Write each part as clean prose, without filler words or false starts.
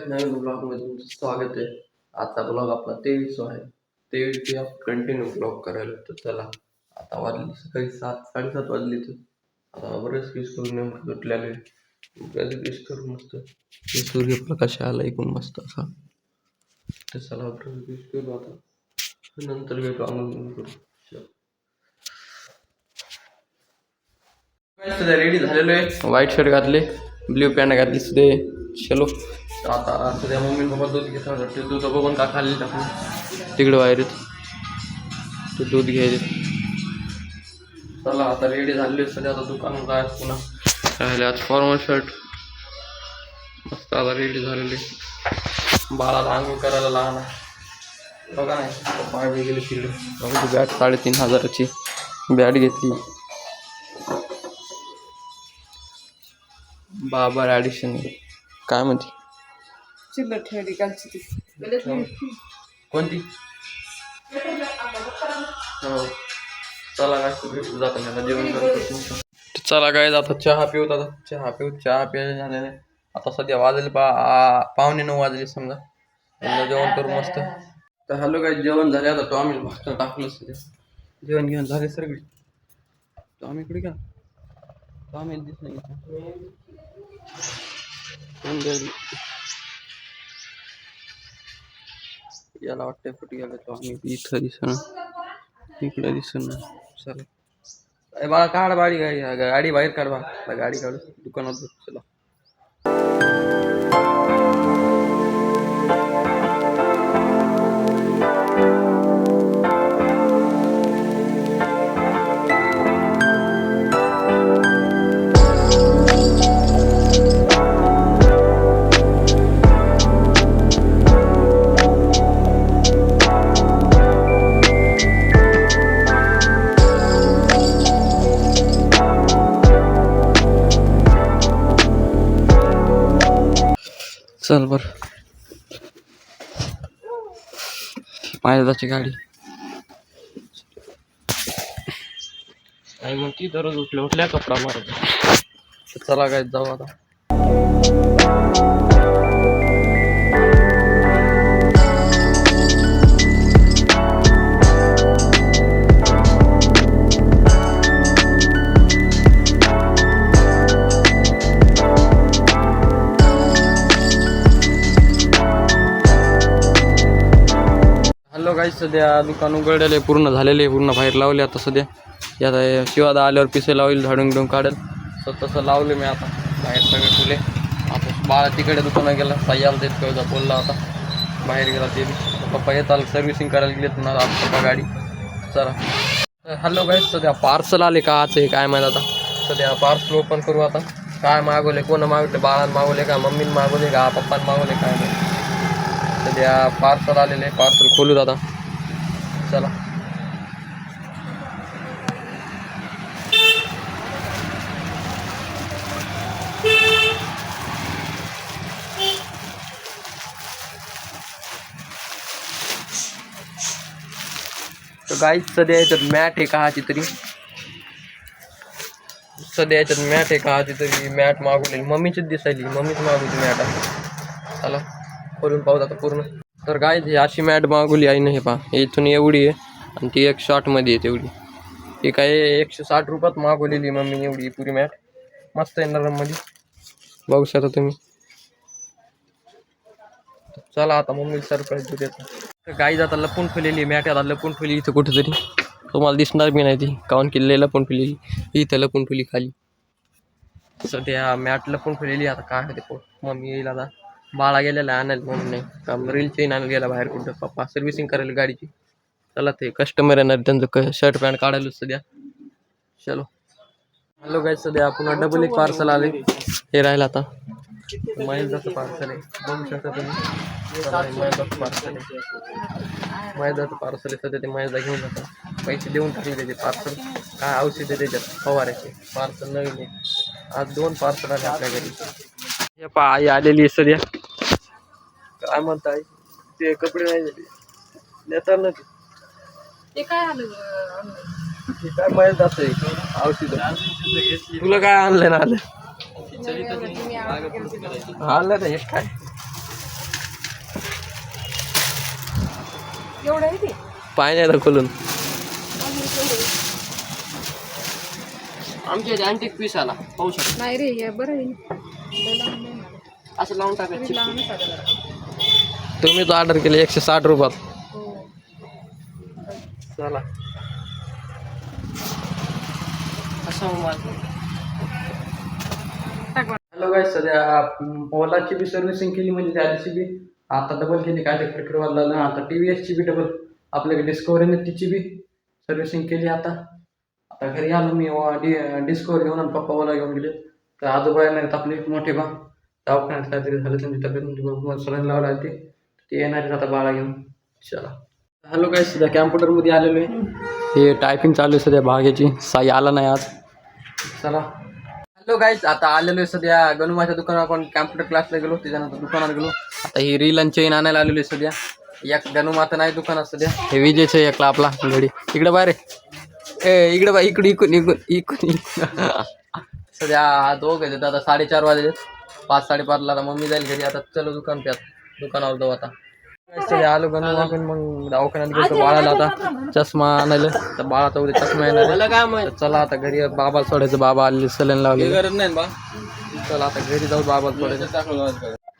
नवीन ब्लॉगमध्ये तुमचं स्वागत आहे. आजचा ब्लॉग आपला 23 आहे. 23 आपण कंटिन्यू ब्लॉग करायला. तर चला, आता वाजले सकाळी 7:30 वाजले. तर आता बरेच किस करून नेमकं सुटलेले किस करून मस्त सूर्यप्रकाश आला ऐकून मस्त असा. तर चला ब्रश किस करू आता, नंतर भेटू आंघोळ करू. सध्या रेडी झालेलो आहे. व्हाईट शर्ट घातले, ब्ल्यू पॅन्ट घातली सुद्धा. चलो आता सध्या मम्मी पप्पा दूध घेत वाटते. दूध बघून का खाल्ली टाकून तिकडे बाहेर ते दूध घ्यायचे. चला आता रेडी झालेलो आहे. सध्या आता दुकानात जायचं पुन्हा. राहिले आज फॉर्मल शर्ट मस्त. आता रेडी झालेले. बाळाला आंघोळ करायला लहान बघा नाही पाय गेले तिकडे. बघा ती बॅट 3,500ची बॅट घेतली. बाबर ॲडिशन काय म्हणते कोणती हो. चला काय भेटू जाता जेवण करतो. चला काय आता चहा पिऊत. आता चहा प्यायला झालेले. आता सध्या वाजले 9:15 वाजले समजा. जेवण करू मस्त. तर हॅलो काय जेवण झाले. आता टॉमी भाकर टाकलं सध्या. जेवण घेऊन झाले सर. टॉमी कुठे का टॉमी दिस नाही. याला वाटतं कुठे गेला तो. आम्ही इथं दिसन इकडे दिसन. चला बाळा काढ गाडी बाहेर काढ बा. गाडी काढू दुकानात. चला चल बर. माझ्याची गाडी आई म्हणती दररोज उठल्या कपडा मारत. चला काय जाऊ आता. हॅलो गाईज, सध्या दुकान उघडलेले पूर्ण झालेले. पूर्ण बाहेर लावले. आता सध्या यात शिवादा आल्यावर पिसे लावले. झाडून बिडून काढेल. तसं लावले मी आता बाहेर सगळे फुले. आता बाळा तिकडे दुकानात गेला. साय्याला देत कळजा बोलला. आता बाहेर गेला ते पप्पा येतात. सर्व्हिसिंग करायला गेलेत ना आज पप्पा गाडी. चला हॅलो गाईज, सध्या पार्सल आले का आज हे काय माहीत. आता सध्या पार्सल ओपन करू. आता काय मागवले, कोण मागवले, बाळानं मागवले का मम्मीनं मागवले का पप्पानं मागवले काय नाही. सध्या पार्सल आलेले. पार्सल खोलू दादा. चला तर गाईज सध्या याच्यात मॅट आहे काहाची तरी. मॅट मागवलेली मम्मीचीच दिसायली. मम्मीच मागवली मॅट आहे. चला खोलून पाहू आता पूर्ण. तर गाईज ही अशी मॅट मागवली आहे ना. हे पहा इथून एवढी आहे आणि ती 160मध्ये आहे तेवढी. ही काय 160 रुपयात मागवलेली मम्मीने एवढी पुरी मॅट. मस्त आहे नरममध्ये बघू शकता तुम्ही. चला आता मम्मी सरप्राईज देतो. तर गाईज आता लपून ठेवलेली मॅट. आता लपून ठेवली इथं कुठेतरी. तुम्हाला दिसणार बी नाही ती काऊन केलेली लपून ठेवलेली. इथं लपून ठेवली खाली. सध्या मॅट लपून ठेवलेली. आता काय होते मम्मी येईल आता. बाळा गेलेला आणायला म्हणून नाही का रील चेन आणायला गेला बाहेर कुठं. पप्पा सर्व्हिसिंग करायला गाडीची. चला ते कस्टमर येणार त्यांचं शर्ट पॅन्ट काढायला सध्या. चलो हॅलो गाईज, सध्या पुन्हा डबल एक पार्सल आले. हे राहिलं आता मैदाचं पार्सल आहे. बघू शकता तुम्ही. मैदाचं पार्सल आहे. सध्या ते मैदा घेऊन जातात. पैसे देऊन टाकले त्याचे. पार्सल काय औषध आहे त्याच्यात फवारायचे. पार्सल नवीन आहे. आज 2 पार्सल आले आपल्या घरी. हे पहा आई आलेली आहे सध्या. काय म्हणताय ते कपडे नाही झाले नेतात ना ते काय आलं. ते काय माहित असं औषध. तुला काय आणलं ना आलं. आणलं ना हे काय केवढं आहे ते पाय नाही ना खोलून. आमच्या इथे अँटिक पीस आला पाहू शकतो. नाही रे हे बरं आहे असं लावून टाकायचं. तुम्ही तो ऑर्डर केले 160 रुपयात. चला हॅलो गाईस, सध्या ओलाची बी सर्व्हिसिंग केली म्हणजे त्या दिवशी बी आता डबल केली काय ते क्रिकेटवाला ना. आता TVS ची बी डबल आपल्याकडे डिस्कवरीने तिची बी सर्व्हिसिंग केली. आता घरी आलो मी डिस्कवर घेऊन आणि पप्पा ओला घेऊन गेले. तर आजोबा येणार आपले मोठे बा दवाखान्यात काहीतरी झालं त्यांची तब्येत सलाईन लावला ते येणार आहेत आता बाळा घेऊन. चला हॅलो गाईस, सध्या कॅम्प्युटरमध्ये आलेलो आहे. हे टायपिंग चालू आहे सध्या भाग्याची. साई आला नाही आज. चला हॅलो गाईस, आता आलेलो आहे सध्या गणुमाच्या दुकानावर. आपण कॅम्प्युटर क्लासला गेलो त्याच्यानंतर दुकानात गेलो. आता ही रील आणि चेन आणायला आलेलो आहे सध्या. एक गणुमाता नाही दुकानात सध्या. हे विजेचं एकला आपला घडी इकडे बाहेर इकडे बा इकडे इकून इकून इकून सध्या दोघ आहेत. आता 4:30 वाजले. 5-5:30ला मम्मी जाईल घरी. आता चलो दुकानावर जाऊ. आता आलो गणू आपण मग दवाखान्यात गेलो बाळाला. आता चष्मा आणायला तर बाळाचा उद्या चष्मा येणार. चला आता घरी बाबा सोडायचं. बाबा आले सलाईन लावली गरज नाही बा. चला आता घरी जाऊ बाबा सोडायचं.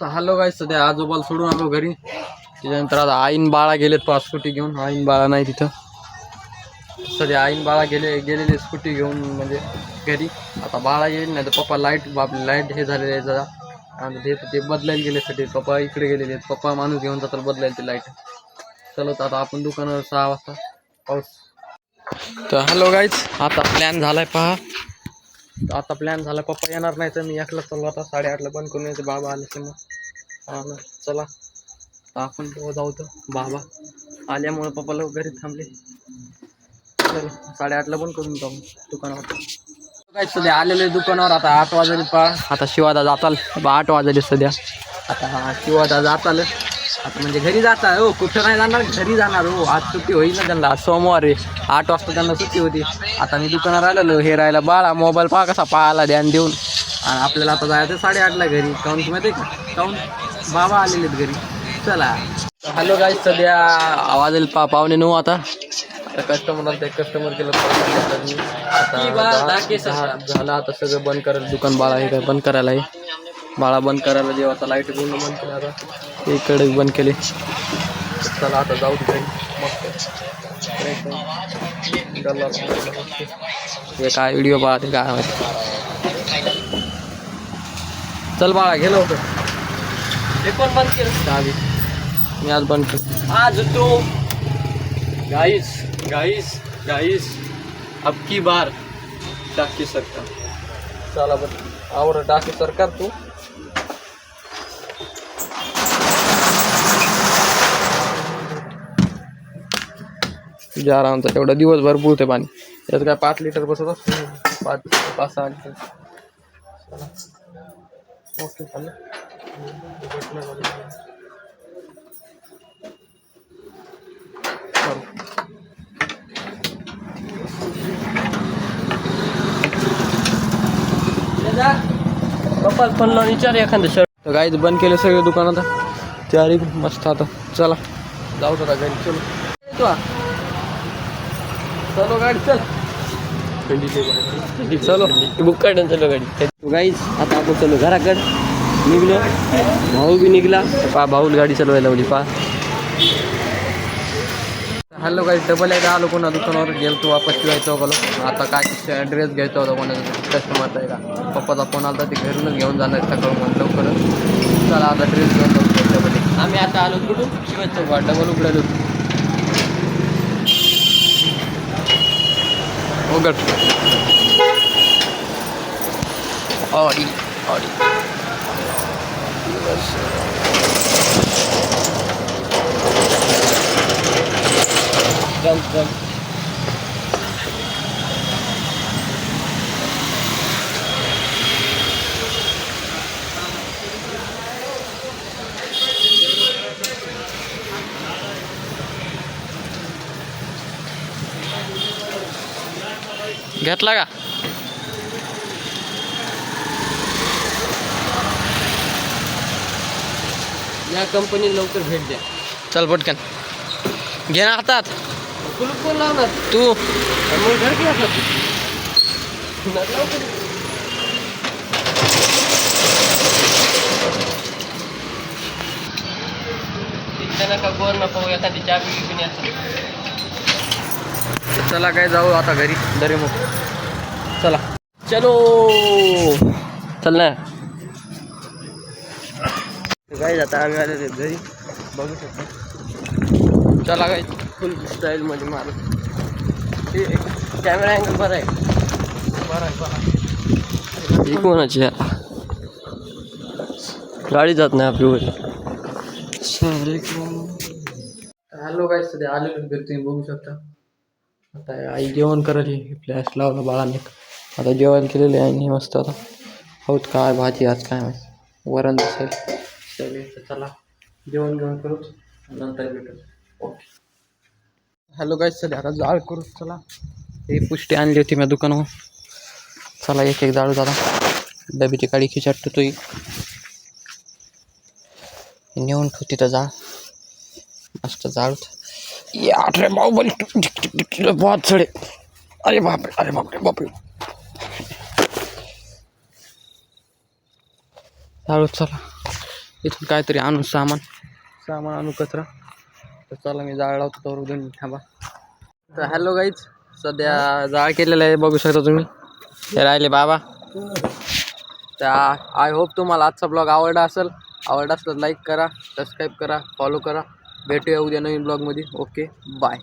तर हॅलो गाईस, सध्या आजोबाला सोडून आलो घरी. त्याच्यानंतर आता आईन बाळा गेलेत पाच स्कूटी घेऊन. आईन बाळा नाही तिथं सध्या. आईन बाळा गेलेले स्कूटी घेऊन म्हणजे घरी. आता बाळा येईल नाही तर पप्पा लाईट हे झालेले आहे जरा आणि ते बदलायला गेल्यासाठी पप्पा इकडे गेलेले आहेत. पप्पा माणूस घेऊन जातात बदलायला ते लाईट. चलो तर आता आपण दुकानावर 6 वाजता पाऊस. तर हॅलो गाईज, आता प्लॅन झालाय पहा. आता प्लॅन झाला पप्पा येणार नाही तर मी एकला चाललो. आता 8:30ला बंद करून यायचं बाबा आले की मग चला आपण जाऊ. तर बाबा आल्यामुळे पप्पा लोक घरी थांबले. चलो 8:30ला बंद करून जाऊ दुकानावर. काय सध्या आलेले दुकानावर. आता 8 वाजले पहा. आता शिवादा जाताल 8 वाजले सध्या. आता शिवादा जाताल आता म्हणजे घरी जाता हो. कुठं नाही जाणार, घरी जाणार हो. आज सुट्टी होईल ना त्यांना. सोमवार आहे. 8 वाजता त्यांना सुट्टी होती. आता मी दुकानावर आलेलो हे राहायला. बाळा मोबाईल पहा कसा पाहायला ध्यान देऊन. आणि आपल्याला आता जायचं 8:30ला घरी. काऊन की माहिती आहे का, काऊन बाबा आलेले आहेत घरी. चला हॅलो गाईज, सध्या आवाज पा 9:15 आता कस्टमर ते कस्टमर केलं. आता झालं. आता सगळं बंद करायला दुकान. बाळा हे काय बंद करायला आहे. बाळा बंद करायला जेव्हा आता लाईट पूर्ण बंद केली. आता इकडे बंद केले. चला आता जाऊ तिथे मस्त. हे काय व्हिडिओ पाहते काय माहिती. चल बाळा गेलं होतं हे पण बंद केलं आधी. मी आज बंद केलं. आज तो गाइस अब की बार टाकी सरकार. चला बरं आवर टाकी सरकार तू. जा आमचा तेवढा दिवसभर पुरते पाणी. त्यात काय 5 लिटर बसत असतो. 5-6 लिटर. ओके चालेल. पप्पा फोन लावून विचार एखादं शर्ट. तर गाईच बंद केले सगळे दुकान. आता चारी मस्त. आता चला जाऊ आता घरी. चलो चलो गाडी चल. चलो बुक काढून चलो गाडी. गाईज आता आपण चलो घराकडे निघलो. भाऊ बी निघला. पा भाऊ गाडी चालवायला लावली पा. हॅलो गाईज, डबल एकदा आलो कोणा दुकानावर. गेलो तो वापस शिवायचं बघलो. आता काय ड्रेस घ्यायचा होता कोणाचा कस्टमरचा आहे का. पप्पाचा फोन आला ते घरूनच घेऊन जाणार सकाळ मग लवकरच. चला आता ड्रेस घेऊन जाऊ डबल. आम्ही आता आलो कुठून शिवायचं डबल उघडायलो उघड. ऑडी जम्प घेतला का. या कंपनी लवकर भेट द्या. चल पटकन. घे ना हातात. कुलूप कोण लावणार तू मग घर की असं नका गोर नको एखादी चहा पिणी असं. चला काय जाऊ आता घरी दरे मग. चला चलो चल ना काय आता आम्ही आलेले घरी बघू शकतो. चला काय फुल स्टाईलमध्ये मारू. कॅमेरा अँगल बरं आहे. ही कोणाची आहे? गाडी जात नाही आपली वर. हॅलो काय सध्या आलेलो घरी तुम्ही बघू शकता. आता आई जेवण करायली. फ्लॅश लावला बाळाने. आता जेवण केलेलं आहे आणि मस्त आता होत काय भाजी आज काय माहिती वरण दिसेल. तर चला जेवण घेऊन करू नंतर भेटू. ओके. हॅलो काय सध्या आता जाळ करू. चला हे पुष्टी आणली होती मी दुकानावर. चला एक एक जाळू दादा. डबीची काळी खिचाट तुई नेऊन ठेवती तर जाळ मस्त जाळूत. अरे बाहुबली बहुत चढे. अरे बापरे अरे बापरे बापरे. जाळूत चला. इथून काहीतरी आणू सामान आणू कचरा. तर चला मी जाळ लावतो तर उद्या थांबा. तर हॅलो गाईज सध्या जाळ केलेलं आहे बघू शकता तुम्ही. हे राहिले बाबा. तर आय होप तुम्हाला आजचा ब्लॉग आवडला असेल. आवडला असलं लाईक करा सबस्क्राईब करा फॉलो करा. भेटूया उद्या नवीन ब्लॉगमध्ये. Okay bye.